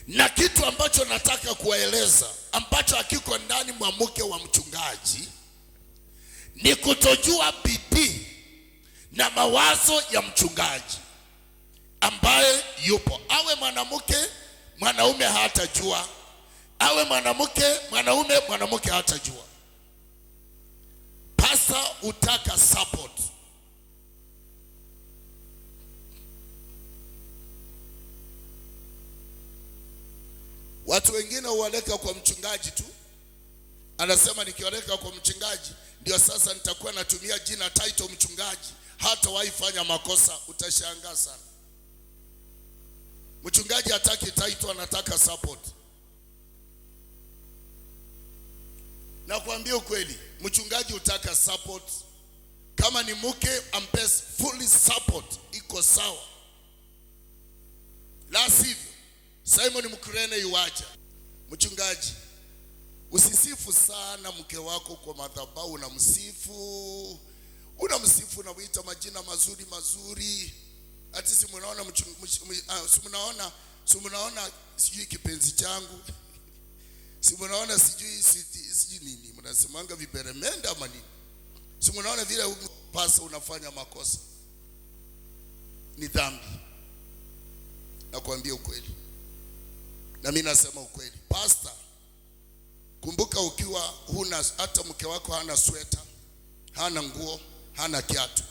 Na kitu ambacho nataka kuwaeleza ambacho hakiko ndani mwa mke wa mchungaji ni kutojua bidii na mawazo ya mchungaji ambaye yupo. Awe mwanamke, mwanaume hatajua. Awe mwanamke hatajua. Pasa utaka support. Watu wengine huwaleka kwa mchungaji tu. Anasema nikioleka kwa mchungaji ndio sasa nitakuwa natumia jina title mchungaji, hata waifanya makosa. Utashangaa sana. Mchungaji hataki title, anataka support. Na kuambia ukweli, mchungaji utaka support. Kama ni mke, ampe fully support, iko sawa. La sivyo Simon Mkurene yuacha. Mchungaji, usisifu sana mke wako kwa madhabahu. Unamsifu unamuita majina mazuri. Ati si mnaona sijui kipenzi changu. Si mnaona sijui nini. Mnasemanga viperemenda ama nini. Si mnaona vile pasa unafanya makosa. Ni dhambi. Nakwambia ukweli. Na mimi nasema ukweli. Pastor, kumbuka ukiwa huna, hata mke wako hana sweta, hana nguo, hana kiatu,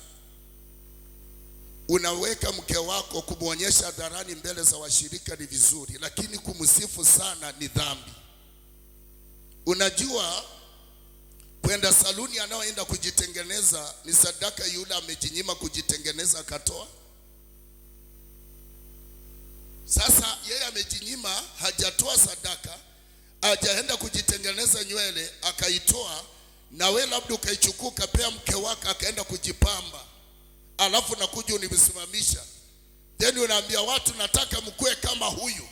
unaweka mke wako kumuonyesha hadharani mbele za washirika ni vizuri, lakini kumsifu sana ni dhambi. Unajua kwenda saluni anaoenda kujitengeneza ni sadaka yule amejinyima kujitengeneza akatoa. Sasa yeye amejinyima, hajatoa sadaka, hajaenda kujitengeneza nywele akaitoa, na wewe labda ukaichukua ukapea mke wako akaenda kujipamba, alafu nakuja unisimamisha, then unaambia watu nataka mkue kama huyu.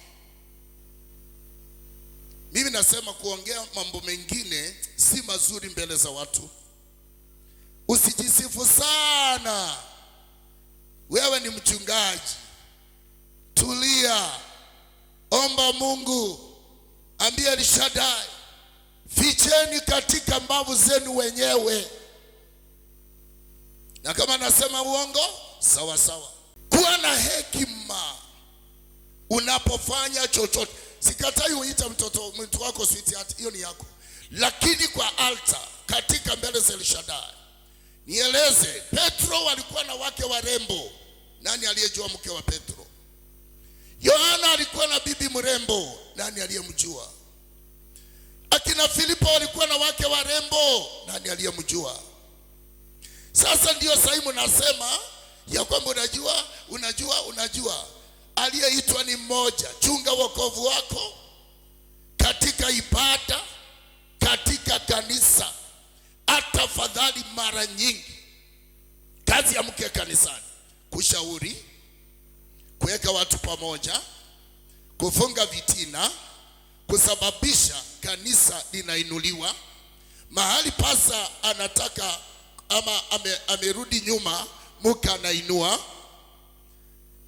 Mimi nasema kuongea mambo mengine si mazuri mbele za watu. Usijisifu sana. Wewe ni mchungaji. Tulia, omba Mungu, ambia El Shaddai, ficheni katika mbavu zenu wenyewe. Na kama nasema uongo, sawa sawa. Kuwa na hekima unapofanya chochote. Sikatai uita mtu wako sweetheart, hiyo ni yako. Lakini kwa altar, katika mbele za El Shaddai, nieleze, Petro walikuwa na wake warembo. Nani aliyejua mke wa Petro? Yohana alikuwa na bibi mrembo. Nani aliyemjua? Akina Filipo walikuwa na wake warembo. Nani aliyemjua? Sasa ndio Simon nasema ya kwamba unajua aliyeitwa ni mmoja. Chunga wokovu wako katika ibada, katika kanisa. Atafadhali mara nyingi kazi ya mke kanisani kushauri, kuweka watu pamoja, kufunga vitina, kusababisha kanisa linainuliwa. Mahali pasa anataka ama amerudi nyuma, mke anainua.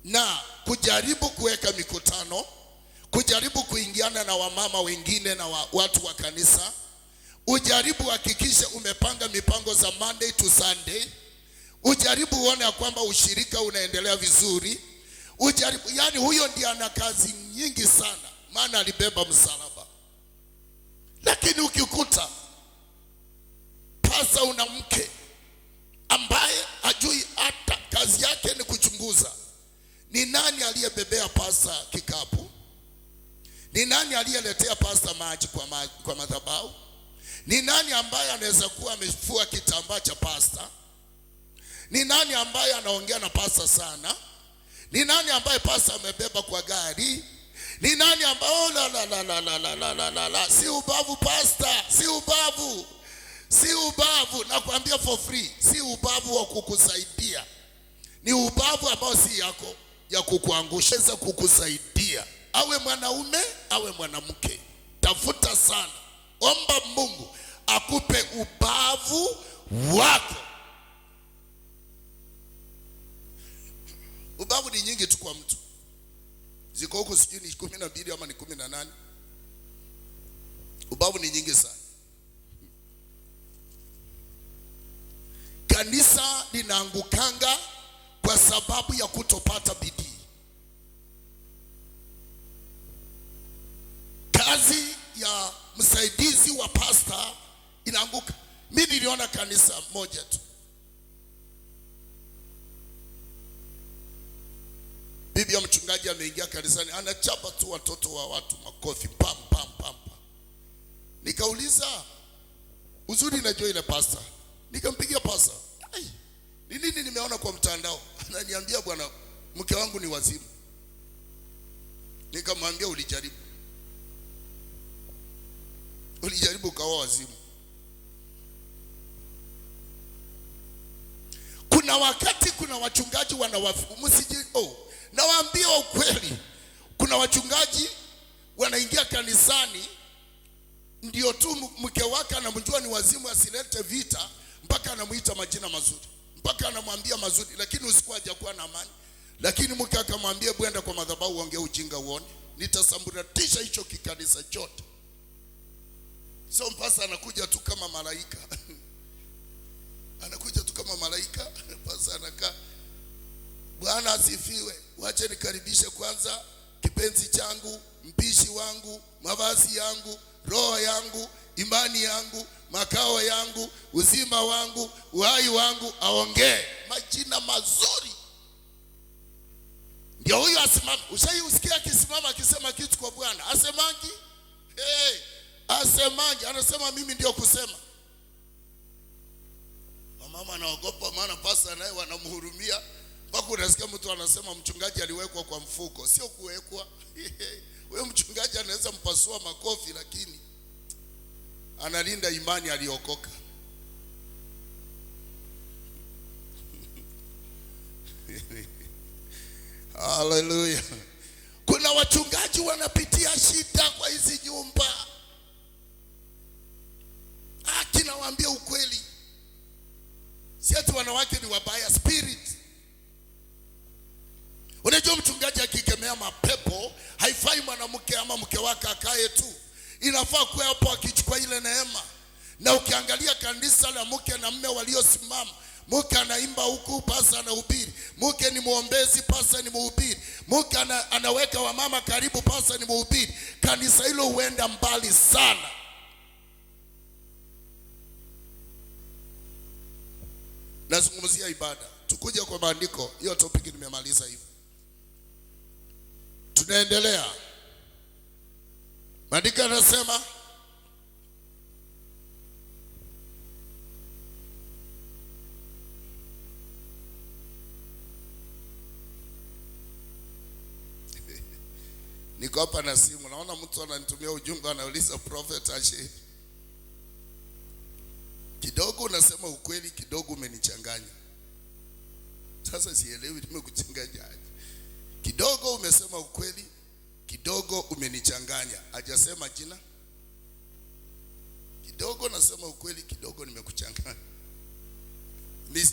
Na kujaribu kuweka mikutano, kujaribu kuingiana na wamama wengine na watu wa kanisa. Ujaribu hakikisha umepanga mipango za Monday to Sunday. Ujaribu uone ya kwamba ushirika unaendelea vizuri. Ujaribu, yani huyo ndiye ana kazi nyingi sana, maana alibeba msalaba. Lakini ukikuta pasa una mke ambaye hajui hata kazi yake ni kuchunguza ni nani aliyebebea pasa kikapu, ni nani aliyeletea pasa maji kwa madhabahu, ni nani ambaye anaweza kuwa amefua kitambaa cha pasta, ni nani ambaye anaongea na pasa sana, ni nani ambaye pasa amebeba kwa gari, ni nani ambaye la si ubavu pasta, si ubavu nakwambia for free, si ubavu wa kukusaidia, ni ubavu ambao si yako, ya kukuangusha, za kukusaidia. Awe mwanaume awe mwanamke, tafuta sana, omba Mungu akupe ubavu wako. Ubavu ni nyingi tu kwa mtu. ziko huko, sijui ni 12 ama ni 18. Ubavu ni nyingi sana. Kanisa linaangukanga kwa sababu ya kutopata bidii. Kazi ya msaidizi wa pastor inaanguka. Mimi niliona kanisa moja tu, bibi ya mchungaji ameingia kanisani, anachapa tu watoto wa watu makofi, pam pam pam. Nikauliza, uzuri najua ile pastor. Nikampigia pastor, ni nini nimeona kwa mtandao? Ananiambia, bwana, mke wangu ni wazimu. Nikamwambia, ulijaribu ukawa wazimu? Kuna wakati kuna wachungaji nawaambia ukweli, kuna wachungaji wanaingia kanisani ndio tu mke wake anamjua ni wazimu, asilete vita, mpaka anamuita majina mazuri, mpaka anamwambia mazuri, lakini usiku hajakuwa na amani. Lakini mke akamwambia, bwenda kwa madhabahu uongee ujinga uone, nitasambaratisha hicho kikanisa chote. So mpasa anakuja tu kama malaika anakuja tu kama malaika. Pasa anakaa, Bwana asifiwe, wache nikaribishe kwanza kipenzi changu, mpishi wangu, mavazi yangu, roho yangu, imani yangu, makao yangu, uzima wangu, uhai wangu, aongee majina mazuri. Ndio huyo asimama. Usikia akisimama akisema kitu kwa Bwana? Asemangi? Asemangi, anasema mimi ndio kusema. Mama anaogopa, maana pasta naye wanamhurumia. Mpaka unasikia mtu anasema mchungaji aliwekwa kwa mfuko. Sio kuwekwa. Wewe mchungaji anaweza mpasua makofi, lakini analinda imani aliokoka. Hallelujah. Kuna wachungaji wanapitia shida kwa hizi nyumba. Nawaambia ukweli, si ati wanawake ni wabaya, spirit. Unajua mchungaji akikemea mapepo, haifai mwanamke ama mke wake akae tu. Inafaa kuwa hapo akichukua ile neema. Na ukiangalia kanisa la mke na mume waliosimama, mke anaimba huku, pasa anahubiri. Mke ni muombezi, pasa ni mhubiri. Mke anaweka wamama karibu, pasa ni mhubiri. Kanisa hilo huenda mbali sana. Nazungumzia ibada. Tukuja kwa maandiko. Hiyo topic nimemaliza hivi. Tunaendelea. Maandiko yanasema, niko hapa na simu, naona mtu ananitumia ujumbe, anauliza prophet Ashe, kidogo unasema ukweli, kidogo umenichanganya. Sasa sielewi nimekuchanganya aje. Kidogo umesema ukweli, kidogo umenichanganya. Hajasema jina. Kidogo nasema ukweli, kidogo nimekuchanganya.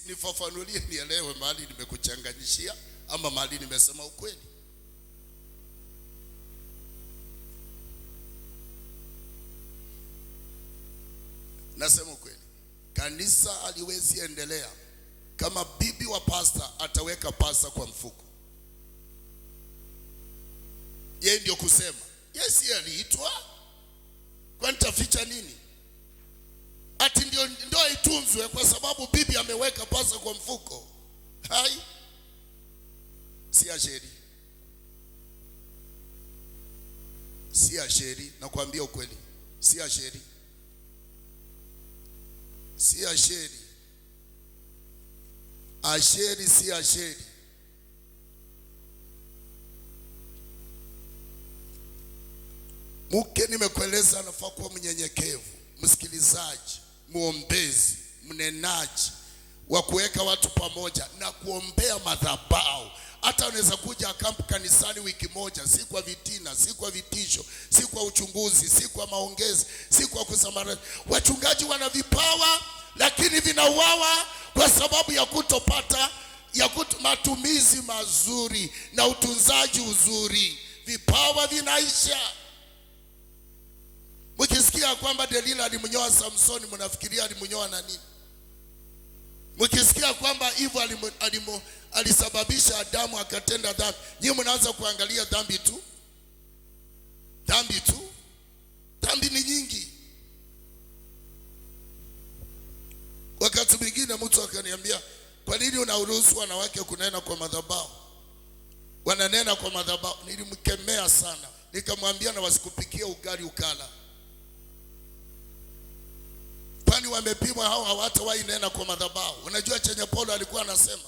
Nifafanulie nielewe mahali nimekuchanganyishia ama mahali nimesema ukweli. Nasema ukweli. Kanisa haliwezi endelea kama bibi wa pastor ataweka pasa kwa mfuko. Yeye ndio kusema. Yes, yeye aliitwa. Kwani taficha nini? Ati ndio itunzwe kwa sababu bibi ameweka pasa kwa mfuko. Hai. Si asheri. Si asheri, nakwambia ukweli. Si asheri. Si asheri. Asheri si asheri. Mke nimekueleza anafaa kuwa mnyenyekevu, msikilizaji, muombezi, mnenaji, wa kuweka watu pamoja na kuombea madhabahu. Hata unaweza kuja akampu kanisani wiki moja, si kwa vitina, si kwa vitisho, si kwa uchunguzi, si kwa maongezi, si kwa kusambaza. Wachungaji wana vipawa lakini vinauawa kwa sababu ya kutopata matumizi mazuri na utunzaji uzuri. vipawa vinaisha. Mkisikia kwamba Delila alimnyoa Samsoni, mnafikiria alimnyoa na nini? Mkisikia kwamba hivyo alisababisha Adamu akatenda dhambi, nyinyi mnaanza kuangalia dhambi tu. Dhambi tu. Dhambi ni nyingi. Wakati mwingine mtu akaniambia, kwa nini unaruhusu wanawake kunena kwa madhabahu? Wananena kwa madhabahu. Nilimkemea sana, nikamwambia na wasikupikia ugali ukala. Kwani wamepimwa hao hawatawahi nena kwa madhabahu? Unajua chenye Paulo alikuwa anasema,